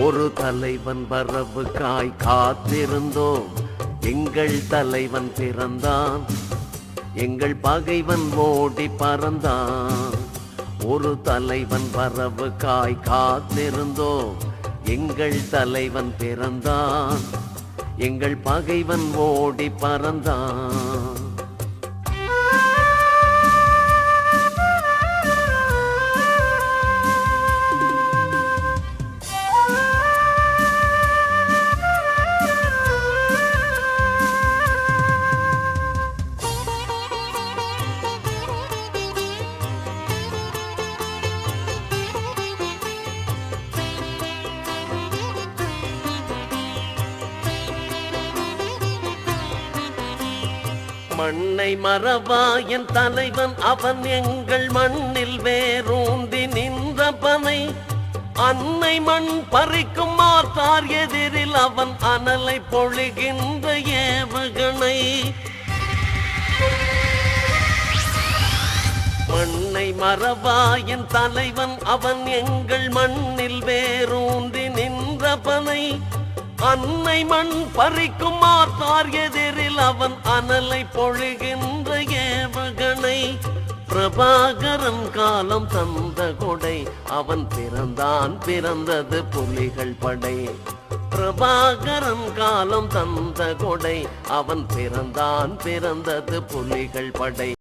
ஒரு தலைவன் வரவுக்காய் காத்திருந்தோம். எங்கள் தலைவன் பிறந்தான், எங்கள் பகைவன் ஓடி பறந்தான். ஒரு தலைவன் வரவுக்காய் காத்திருந்தோம். எங்கள் தலைவன் பிறந்தான், எங்கள் பகைவன் ஓடி பறந்தான். மண்ணை மறவா என் தலைவன் அவன் எங்கள் மண்ணில் வேரூந்தி நின்ற பனை. அன்னை மண் பறிக்கும் மாற்றார் எதிரில் அவன் அனலை பொழிகின்ற ஏவுகணை. மண்ணை மறவா என் தலைவன் அவன் எங்கள் மண்ணில் வேரூந்தி நின்ற பனை. அன்னை மண் பறிக்கும் மாற்றார் எதிரில் அவன் அனலை பொழிகின்ற ஏவுகணை. பிரபாகரன் காலம் தந்த கொடை, அவன் பிறந்தான் பிறந்தது புலிகள் படை. பிரபாகரன் காலம் தந்த கொடை, அவன் பிறந்தான் பிறந்தது புலிகள் படை.